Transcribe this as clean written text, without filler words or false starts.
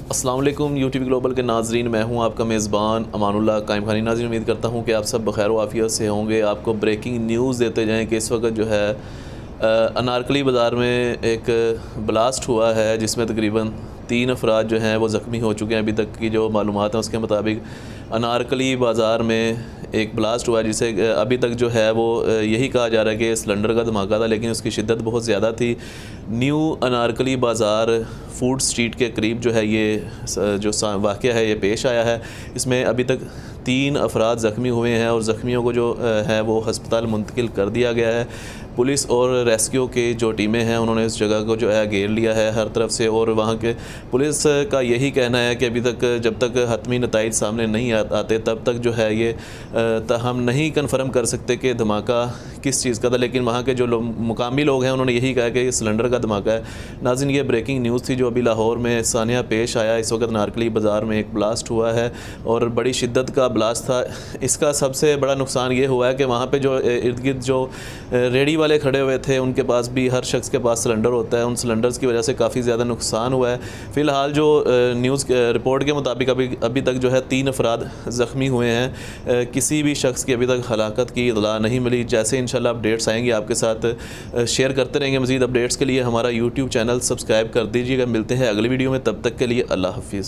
अस्सलाम वालेकुम YouTube global के नाजरीन, मैं हूं आपका मेज़बान अमानुल्लाह कायम खानी। नाज़रीन, उम्मीद करता हूं कि आप सब बखैर व आफियत से होंगे। आपको ब्रेकिंग न्यूज़ देते जाएं कि इस वक्त जो है अनारकली बाज़ार में एक ब्लास्ट हुआ है जिसमें तकरीबन 3 अफराद जो हैं वो ज़ख्मी हो चुके हैं। अभी तक की जो मालूमात हैं उसके मुताबिक अनारकली बाज़ार में एक ब्लास्ट हुआ है जिसे अभी तक जो है वो यही कहा जा रहा है कि सिलेंडर का धमाका था, लेकिन उसकी शिद्दत बहुत ज़्यादा थी। न्यू अनारकली बाज़ार फूड स्ट्रीट के करीब जो है ये जो वाक़या है ये पेश आया है। इसमें अभी तक 3 अफराद ज़ख्मी हुए हैं और ज़ख्मियों को जो है वो हस्पताल मुंतकिल कर दिया गया है। पुलिस और रेस्क्यू की जो टीमें हैं उन्होंने इस जगह को जो है घेर लिया है हर तरफ से, और वहाँ के पुलिस का यही कहना है कि अभी तक जब तक हतमी नताइज सामने नहीं आते तब तक जो है ये हम नहीं कन्फर्म कर सकते कि धमाका किस चीज़ का था। लेकिन वहाँ के जो मुकामी लोग हैं उन्होंने यही कहा कि ये सिलेंडर का धमाका है। नाज़रीन, ये ब्रेकिंग न्यूज़ थी जो अभी लाहौर में सानिया पेश आया। इस वक्त अनारकली बाज़ार में एक ब्लास्ट हुआ है और बड़ी शिद्दत का ब्लास्ट था। इसका सबसे बड़ा नुकसान ये हुआ है कि वहाँ पर जो इर्द गिर्द जो रेडी वाले खड़े हुए थे उनके पास भी, हर शख्स के पास सिलेंडर होता है, उन सिलेंडर्स की वजह से काफ़ी ज़्यादा नुकसान हुआ है। फ़िलहाल जो न्यूज़ रिपोर्ट के मुताबिक अभी तक जो है 3 अफराद ज़ख्मी हुए हैं। किसी भी शख्स की अभी तक हलाकत की इत्तला नहीं मिली। जैसे इंशाल्लाह अपडेट्स आएंगे आपके साथ शेयर करते रहेंगे। मज़ीद अपडेट्स के लिए हमारा यूट्यूब चैनल सब्सक्राइब कर दीजिएगा। मिलते हैं अगली वीडियो में, तब तक के लिए अल्लाह हाफ़िज़।